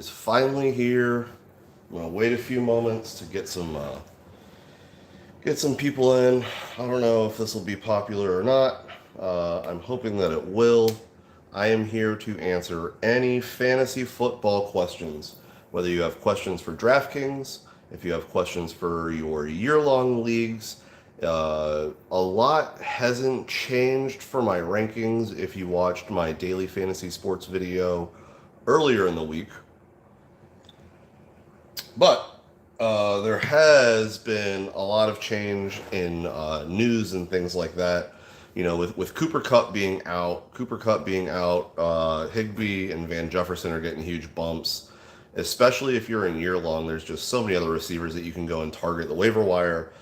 is finally here. I'm gonna wait a few moments to get some people in. I don't know if this will be popular or not. I'm hoping that it will. I am here to answer any fantasy football questions, whether you have questions for DraftKings, if you have questions for your year-long leagues. A lot hasn't changed for my rankings if you watched my daily fantasy sports video earlier in the week. But there has been a lot of change in news and things like that. You know, with Cooper Kupp being out, Higbee and Van Jefferson are getting huge bumps. Especially if you're in year long, there's just so many other receivers that you can go and target. The waiver wire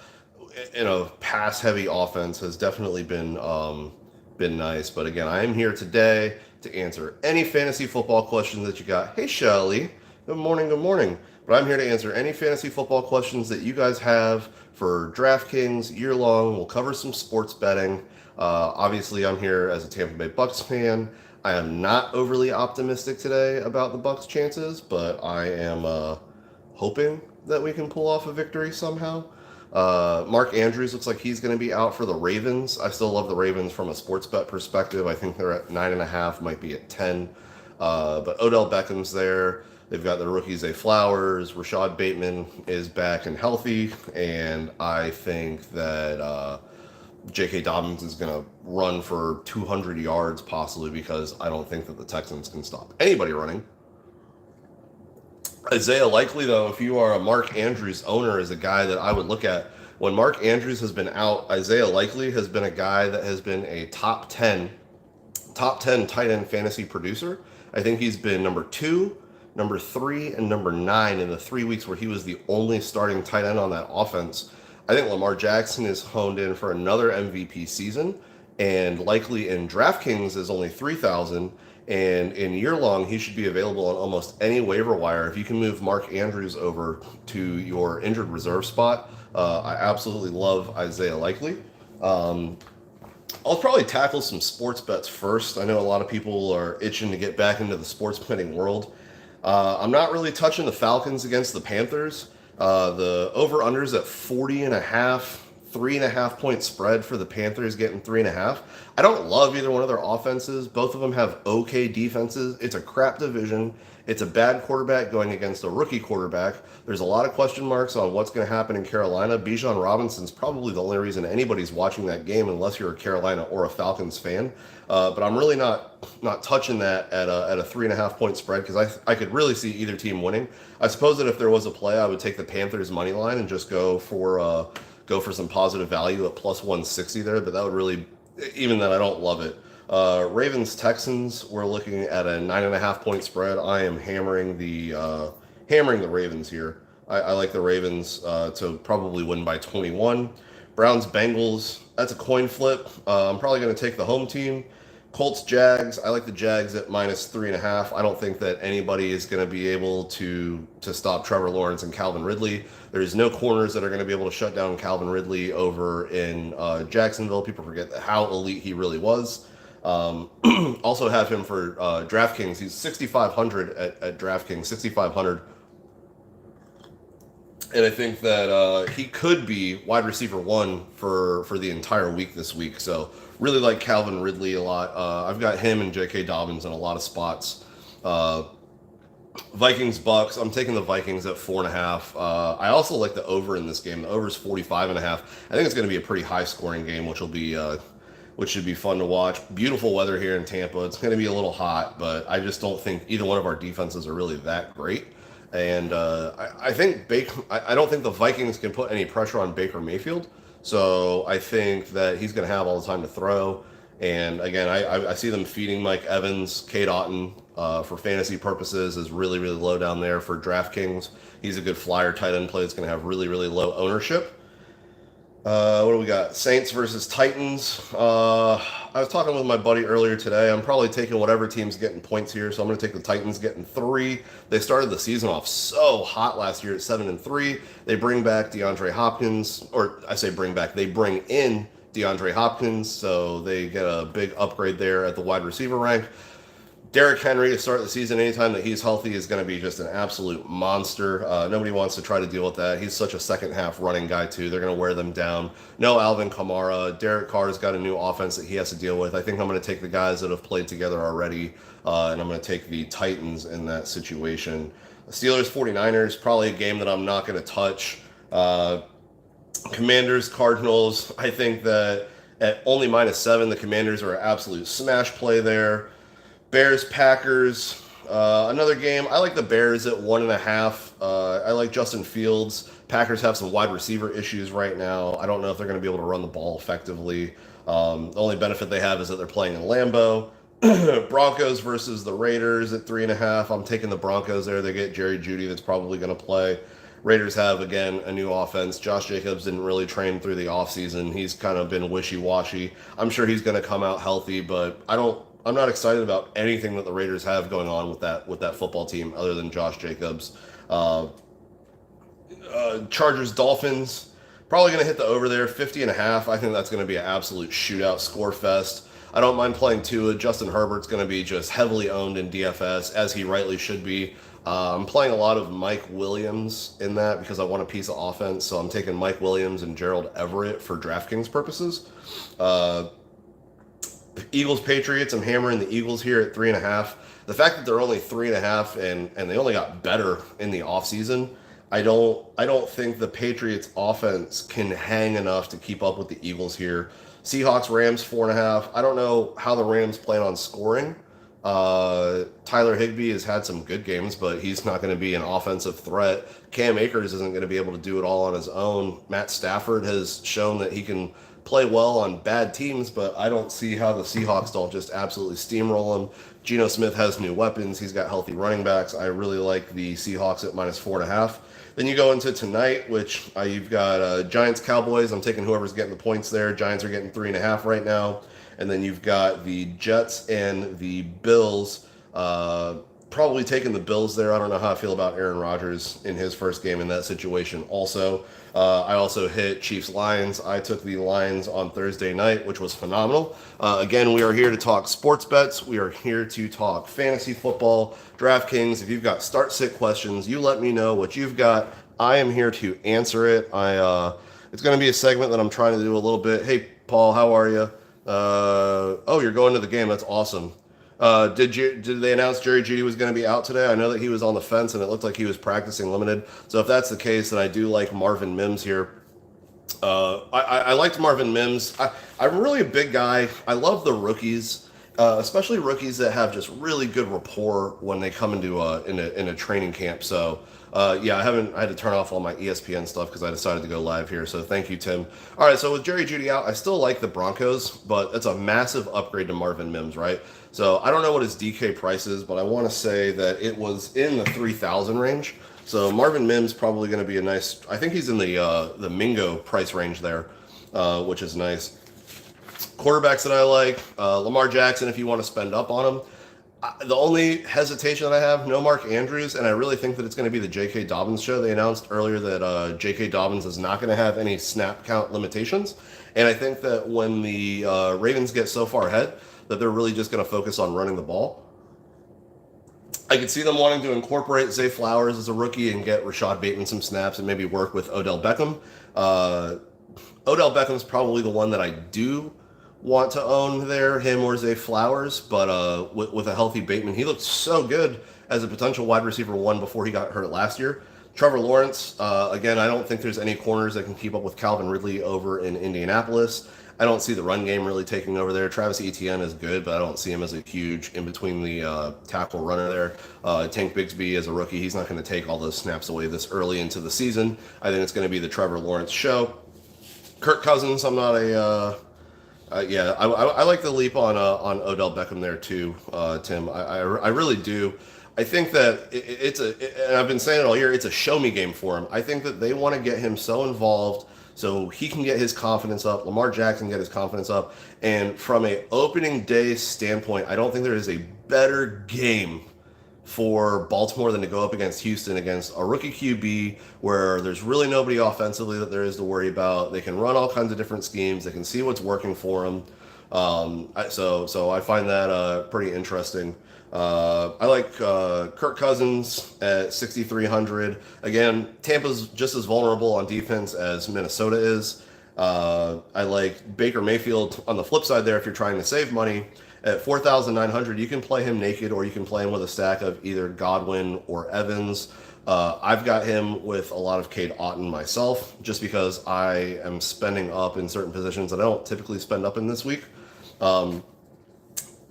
in a pass heavy offense has definitely been nice. But again, I am here today to answer any fantasy football questions that you got. Hey Shelly, good morning, good morning. But I'm here to answer any fantasy football questions that you guys have for DraftKings year long. We'll cover some sports betting. Obviously, I'm here as a Tampa Bay Bucks fan. I am not overly optimistic today about the Bucks' chances, but I am hoping that we can pull off a victory somehow. Mark Andrews looks like he's going to be out for the Ravens. I still love the Ravens from a sports bet perspective. I think they're at 9.5, might be at 10. But Odell Beckham's there. They've got the rookie Zay Flowers. Rashad Bateman is back and healthy, and I think that J.K. Dobbins is going to run for 200 yards possibly because I don't think that the Texans can stop anybody running. Isaiah Likely, though, if you are a Mark Andrews owner, is a guy that I would look at. When Mark Andrews has been out, Isaiah Likely has been a guy that has been a top 10 tight end fantasy producer. I think he's been number 2, number 3, and number 9 in the 3 weeks where he was the only starting tight end on that offense. I think Lamar Jackson is honed in for another MVP season, and Likely in DraftKings is only 3,000. And in year long, he should be available on almost any waiver wire. If you can move Mark Andrews over to your injured reserve spot, I absolutely love Isaiah Likely. I'll probably tackle some sports bets first. I know a lot of people are itching to get back into the sports betting world. I'm not really touching the Falcons against the Panthers. The over-unders at 40.5, 3.5 point spread for the Panthers, getting 3.5. I don't love either one of their offenses. Both of them have okay defenses. It's a crap division. It's a bad quarterback going against a rookie quarterback. There's a lot of question marks on what's going to happen in Carolina. Bijan Robinson's probably the only reason anybody's watching that game unless you're a Carolina or a Falcons fan. But I'm really not touching that at a 3.5 point spread because I could really see either team winning. I suppose that if there was a play, I would take the Panthers money line and just go for some positive value at plus 160 there. But that would really, even then, I don't love it. Ravens Texans, we're looking at a 9.5 point spread. I am hammering the Ravens here. I like the Ravens to probably win by 21. Browns Bengals, that's a coin flip. I'm probably going to take the home team. Colts Jags, I like the Jags at minus 3.5. I don't think that anybody is going to be able to stop Trevor Lawrence and Calvin Ridley. There's no corners that are going to be able to shut down Calvin Ridley over in Jacksonville. People forget how elite he really was. Also have him for DraftKings. He's 6,500 at DraftKings, 6,500. And I think that he could be wide receiver 1 for the entire week this week. So really like Calvin Ridley a lot. I've got him and J.K. Dobbins in a lot of spots. Vikings Bucks. I'm taking the Vikings at 4.5. I also like the over in this game. The over is 45.5. I think it's going to be a pretty high scoring game, which should be fun to watch. Beautiful weather here in Tampa. It's going to be a little hot, but I just don't think either one of our defenses are really that great. And I don't think the Vikings can put any pressure on Baker Mayfield. So I think that he's going to have all the time to throw. And again, I see them feeding Mike Evans, Cade Otton for fantasy purposes is really, really low down there for DraftKings. He's a good flyer tight end play. It's going to have really, really low ownership. What do we got? Saints versus Titans. I was talking with my buddy earlier today. I'm probably taking whatever team's getting points here, so I'm going to take the Titans getting 3. They started the season off so hot last year at 7-3. They bring back DeAndre Hopkins, or I say bring back. They bring in DeAndre Hopkins, so they get a big upgrade there at the wide receiver rank. Derrick Henry to start the season, anytime that he's healthy, is going to be just an absolute monster. Nobody wants to try to deal with that. He's such a second half running guy, too. They're going to wear them down. No Alvin Kamara. Derek Carr's got a new offense that he has to deal with. I think I'm going to take the guys that have played together already, and I'm going to take the Titans in that situation. Steelers 49ers, probably a game that I'm not going to touch. Commanders Cardinals, I think that at only -7, the Commanders are an absolute smash play there. Bears, Packers, another game. I like the Bears at 1.5. I like Justin Fields. Packers have some wide receiver issues right now. I don't know if they're going to be able to run the ball effectively. The only benefit they have is that they're playing in Lambeau. Broncos versus the Raiders at 3.5. I'm taking the Broncos there. They get Jerry Jeudy that's probably going to play. Raiders have, again, a new offense. Josh Jacobs didn't really train through the offseason. He's kind of been wishy-washy. I'm sure he's going to come out healthy, but I'm not excited about anything that the Raiders have going on with that football team other than Josh Jacobs. Chargers, Dolphins, probably going to hit the over there, 50.5. I think that's going to be an absolute shootout score fest. I don't mind playing Tua. Justin Herbert's going to be just heavily owned in DFS, as he rightly should be. I'm playing a lot of Mike Williams in that because I want a piece of offense, so I'm taking Mike Williams and Gerald Everett for DraftKings purposes. Eagles, Patriots, I'm hammering the Eagles here at 3.5. The fact that they're only 3.5 and they only got better in the offseason, I don't think the Patriots offense can hang enough to keep up with the Eagles here. Seahawks, Rams, 4.5. I don't know how the Rams plan on scoring. Tyler Higbee has had some good games, but he's not going to be an offensive threat. Cam Akers isn't going to be able to do it all on his own. Matt Stafford has shown that he can play well on bad teams, but I don't see how the Seahawks don't just absolutely steamroll him. Geno Smith has new weapons. He's got healthy running backs. I really like the Seahawks at -4.5. Then you go into tonight, which you've got Giants, Cowboys. I'm taking whoever's getting the points there. Giants are getting 3.5 right now. And then you've got the Jets and the Bills. Probably taking the Bills there. I don't know how I feel about Aaron Rodgers in his first game in that situation. Also, I also hit Chiefs-Lions. I took the Lions on Thursday night, which was phenomenal. Again, we are here to talk sports bets. We are here to talk fantasy football, DraftKings. If you've got start-sit questions, you let me know what you've got. I am here to answer it. It's going to be a segment that I'm trying to do a little bit. Hey, Paul, how are you? Oh, you're going to the game. That's awesome. Did they announce Jerry Jeudy was going to be out today? I know that he was on the fence and it looked like he was practicing limited. So if that's the case, then I do like Marvin Mims here. I liked Marvin Mims. I'm really a big guy. I love the rookies, especially rookies that have just really good rapport when they come into in a training camp. So yeah, I had to turn off all my ESPN stuff because I decided to go live here. So thank you, Tim. All right, so with Jerry Jeudy out, I still like the Broncos, but it's a massive upgrade to Marvin Mims, right? So I don't know what his DK price is, but I want to say that it was in the 3,000 range. So Marvin Mims probably going to be a nice. I think he's in the Mingo price range there, which is nice. Quarterbacks that I like, Lamar Jackson. If you want to spend up on him. The only hesitation that I have, no Mark Andrews, and I really think that it's going to be the J.K. Dobbins show. They announced earlier that J.K. Dobbins is not going to have any snap count limitations, and I think that when the Ravens get so far ahead that they're really just going to focus on running the ball. I could see them wanting to incorporate Zay Flowers as a rookie and get Rashad Bateman some snaps and maybe work with Odell Beckham. Odell Beckham's probably the one that I do want to own there, him or Zay Flowers, but with a healthy Bateman, he looked so good as a potential wide receiver one before he got hurt last year. Trevor Lawrence, again, I don't think there's any corners that can keep up with Calvin Ridley over in Indianapolis. I don't see the run game really taking over there. Travis Etienne is good, but I don't see him as a huge in between the tackle runner there. Tank Bigsby as a rookie, he's not going to take all those snaps away this early into the season. I think it's going to be the Trevor Lawrence show. Kirk Cousins, I'm not a I like the leap on Odell Beckham there too, Tim. I really do. I think that and I've been saying it all year, it's a show me game for him. I think that they want to get him so involved so he can get his confidence up. Lamar Jackson get his confidence up. And from a opening day standpoint, I don't think there is a better game for Baltimore than to go up against Houston against a rookie QB where there's really nobody offensively that there is to worry about. They can run all kinds of different schemes. They can see what's working for them. So I find that pretty interesting. I like Kirk Cousins at 6,300. Again, Tampa's just as vulnerable on defense as Minnesota is. I like Baker Mayfield on the flip side there if you're trying to save money. At 4,900, you can play him naked or you can play him with a stack of either Godwin or Evans. I've got him with a lot of Cade Otton myself just because I am spending up in certain positions that I don't typically spend up in this week. Um,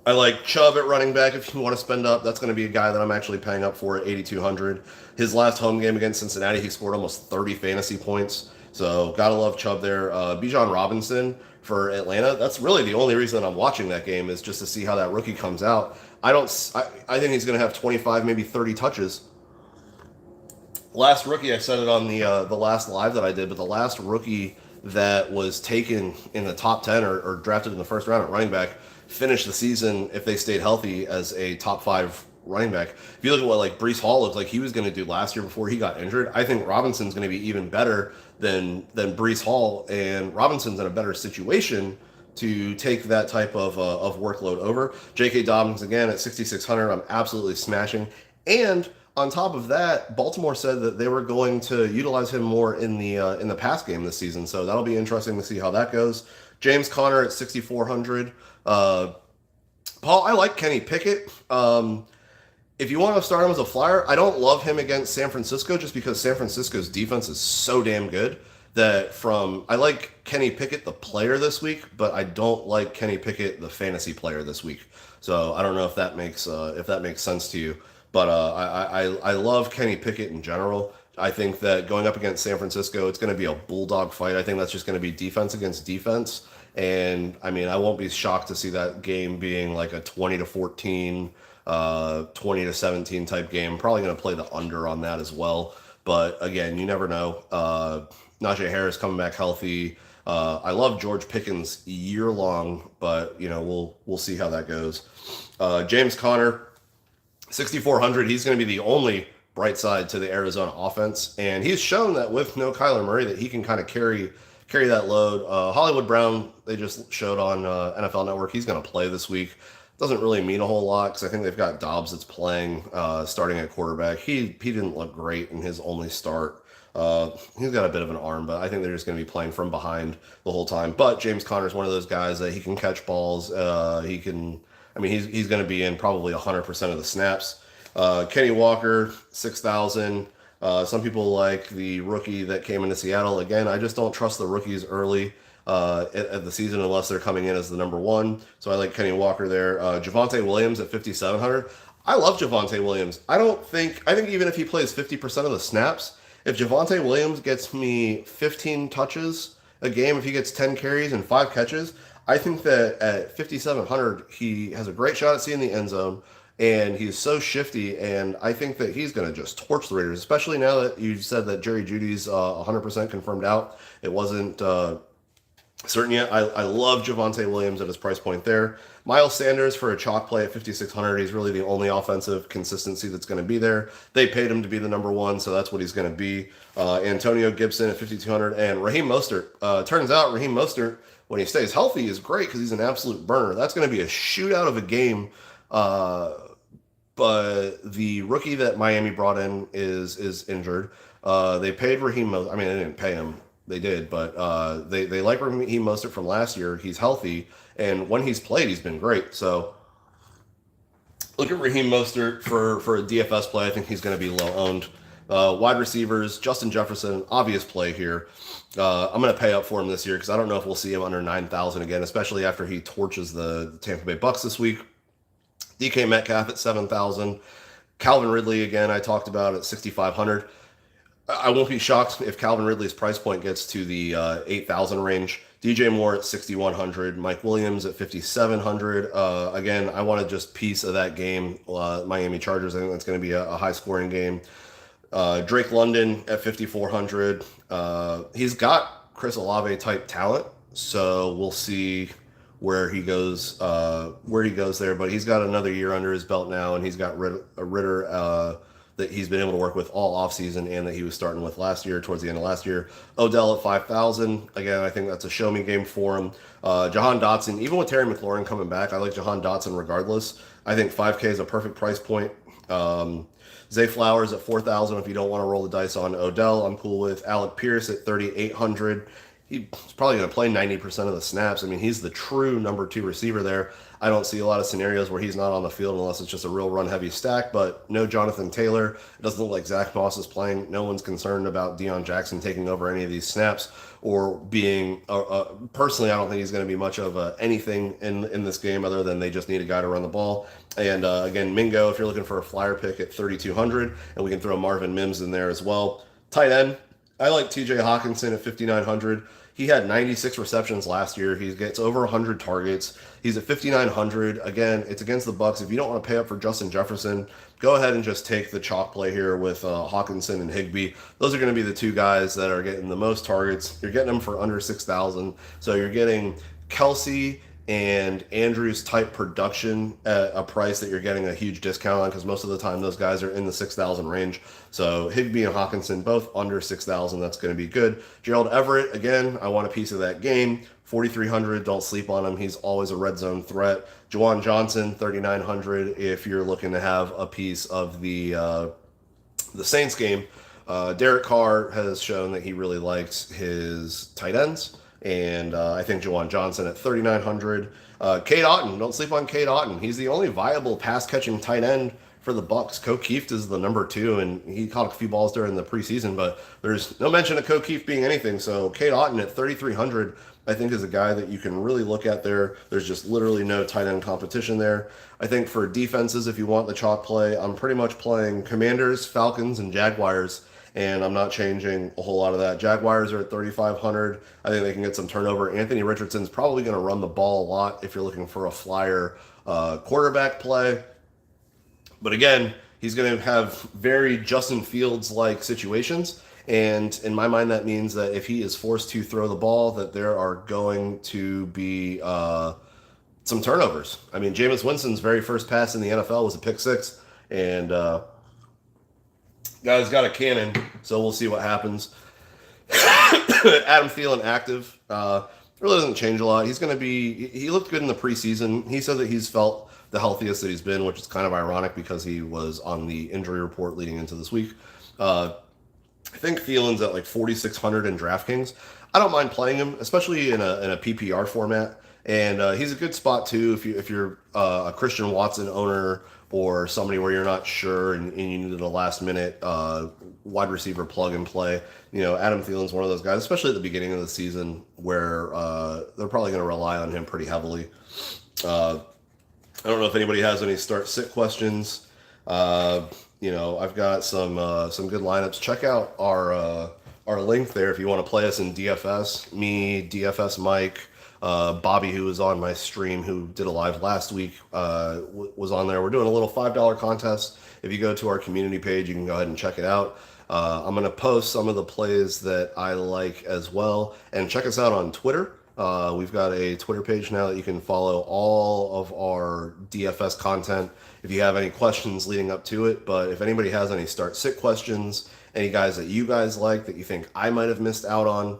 I like Chubb at running back if you want to spend up. That's going to be a guy that I'm actually paying up for at 8,200. His last home game against Cincinnati, he scored almost 30 fantasy points. So gotta love Chubb there. Bijan Robinson for Atlanta. That's really the only reason I'm watching that game is just to see how that rookie comes out. I think he's going to have 25, maybe 30 touches. Last rookie, I said it on the last live that I did, but the last rookie that was taken in the top 10 or drafted in the first round at running back finished the season, if they stayed healthy, as a top 5 running back. If you look at what like Brees Hall looked like he was going to do last year before he got injured, I think Robinson's going to be even better than Brees Hall, and Robinson's in a better situation to take that type of workload over. J.K. Dobbins again at 6,600. I'm absolutely smashing. And on top of that, Baltimore said that they were going to utilize him more in the pass game this season. So that'll be interesting to see how that goes. James Conner at 6,400. Paul, I like Kenny Pickett. If you want to start him as a flyer, I don't love him against San Francisco just because San Francisco's defense is so damn good I like Kenny Pickett the player this week, but I don't like Kenny Pickett the fantasy player this week. So I don't know if that makes sense to you, but I love Kenny Pickett in general. I think that going up against San Francisco, it's going to be a bulldog fight. I think that's just going to be defense against defense. And I mean, I won't be shocked to see that game being like a 20-14, 20-17 type game. Probably going to play the under on that as well. But again, you never know. Najee Harris coming back healthy. I love George Pickens year long, but we'll see how that goes. James Conner, 6,400. He's going to be the only bright side to the Arizona offense, and he's shown that with no Kyler Murray that he can kind of carry that load. Hollywood Brown, they just showed on NFL Network, he's going to play this week. Doesn't really mean a whole lot because I think they've got Dobbs that's playing, starting at quarterback. He didn't look great in his only start. He's got a bit of an arm, but I think they're just going to be playing from behind the whole time. But James Conner's one of those guys that he can catch balls. He's going to be in probably 100% of the snaps. Kenny Walker, 6,000. Some people like the rookie that came into Seattle. Again, I just don't trust the rookies early at the season unless they're coming in as the number one. So I like Kenny Walker there. Javonte Williams at 5,700. I love Javonte Williams. I think even if he plays 50% of the snaps, if Javonte Williams gets me 15 touches a game, if he gets 10 carries and 5 catches, I think that at 5,700, he has a great shot at seeing the end zone. And he's so shifty, and I think that he's going to just torch the Raiders, especially now that you said that Jerry Jeudy's 100% confirmed out. It wasn't certain yet. I love Javonte Williams at his price point there. Miles Sanders for a chalk play at 5,600. He's really the only offensive consistency that's going to be there. They paid him to be the number one, so that's what he's going to be. Antonio Gibson at 5,200. And Raheem Mostert. Turns out Raheem Mostert, when he stays healthy, is great because he's an absolute burner. That's going to be a shootout of a game. But the rookie that Miami brought in is injured. They paid Raheem Mostert. I mean, they didn't pay him. They did, but they like Raheem Mostert from last year. He's healthy, and when he's played, he's been great. So look at Raheem Mostert for a DFS play. I think he's going to be low owned. Wide receivers, Justin Jefferson, obvious play here. I'm going to pay up for him this year because I don't know if we'll see him under 9,000 again, especially after he torches the Tampa Bay Bucks this week. DK Metcalf at 7,000. Calvin Ridley, again, I talked about at 6,500. I won't be shocked if Calvin Ridley's price point gets to the 8,000 range. DJ Moore at 6,100. Mike Williams at 5,700. Again, I want to just piece of that game. Miami Chargers, I think that's going to be a high-scoring game. Drake London at 5,400. He's got Chris Olave type talent, so we'll see where he goes there, but he's got another year under his belt now, and he's got Ritter that he's been able to work with all offseason and that he was starting with last year, towards the end of last year. Odell at 5,000. Again, I think that's a show me game for him. Jahan Dotson, even with Terry McLaurin coming back, I like Jahan Dotson regardless. I think 5K is a perfect price point. Zay Flowers at 4,000 if you don't want to roll the dice on Odell. I'm cool with Alec Pierce at 3,800. He's probably going to play 90% of the snaps. I mean, he's the true number 2 receiver there. I don't see a lot of scenarios where he's not on the field unless it's just a real run-heavy stack, but no Jonathan Taylor. It doesn't look like Zach Moss is playing. No one's concerned about Deion Jackson taking over any of these snaps or being personally, I don't think he's going to be much of anything in this game other than they just need a guy to run the ball. And again, Mingo, if you're looking for a flyer pick at 3,200, and we can throw Marvin Mims in there as well. Tight end, I like TJ Hawkinson at 5,900. He had 96 receptions last year. He gets over 100 targets. He's at 5,900. Again, it's against the Bucs. If you don't want to pay up for Justin Jefferson, go ahead and just take the chalk play here with Hawkinson and Higbee. Those are going to be the 2 guys that are getting the most targets. You're getting them for under 6,000. So you're getting Kelsey and Andrews type production at a price that you're getting a huge discount on, because most of the time those guys are in the 6,000 range. So Higbee and Hawkinson both under 6,000. That's going to be good. Gerald Everett, again, I want a piece of that game. 4,300. Don't sleep on him. He's always a red zone threat. Juwan Johnson, 3,900. If you're looking to have a piece of the Saints game, Derek Carr has shown that he really likes his tight ends. And I think Juwan Johnson at 3,900. Cade Otton, don't sleep on Cade Otton. He's the only viable pass-catching tight end for the Bucs. Keefe is the number 2, and he caught a few balls during the preseason, but there's no mention of Keefe being anything. So Cade Otton at 3,300, I think, is a guy that you can really look at there. There's just literally no tight end competition there. I think for defenses, if you want the chalk play, I'm pretty much playing Commanders, Falcons, and Jaguars, and I'm not changing a whole lot of that. Jaguars are at 3,500. I think they can get some turnover. Anthony Richardson's probably going to run the ball a lot if you're looking for a flyer quarterback play. But again, he's going to have very Justin Fields-like situations. And in my mind, that means that if he is forced to throw the ball, that there are going to be some turnovers. I mean, Jameis Winston's very first pass in the NFL was a pick 6. And guy's got a cannon, so we'll see what happens. Adam Thielen active. Really doesn't change a lot. He looked good in the preseason. He said that he's felt the healthiest that he's been, which is kind of ironic because he was on the injury report leading into this week. I think Thielen's at like 4,600 in DraftKings. I don't mind playing him, especially in a PPR format. And he's a good spot too if you're a Christian Watson owner or somebody where you're not sure and you needed a last minute wide receiver plug and play. You know, Adam Thielen's one of those guys, especially at the beginning of the season, where they're probably going to rely on him pretty heavily. I don't know if anybody has any start-sit questions. You know, I've got some good lineups. Check out our link there if you want to play us in DFS. Me, DFS Mike, Bobby, who was on my stream, who did a live last week, was on there. We're doing a little $5 contest. If you go to our community page, you can go ahead and check it out. I'm going to post some of the plays that I like as well. And check us out on Twitter. We've got a Twitter page now that you can follow all of our DFS content if you have any questions leading up to it. But if anybody has any start-sit questions, any guys that you guys like that you think I might have missed out on,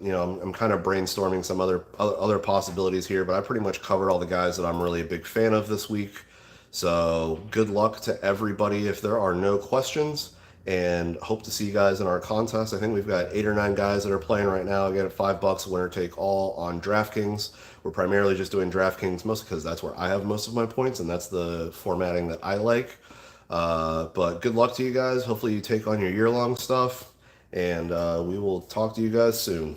you know, I'm kind of brainstorming some other possibilities here, but I pretty much covered all the guys that I'm really a big fan of this week. So good luck to everybody if there are no questions, and hope to see you guys in our contest. I think we've got 8 or 9 guys that are playing right now. Again, at $5, winner take all on DraftKings. We're primarily just doing DraftKings mostly because that's where I have most of my points, and that's the formatting that I like. But good luck to you guys. Hopefully you take on your year-long stuff, and we will talk to you guys soon.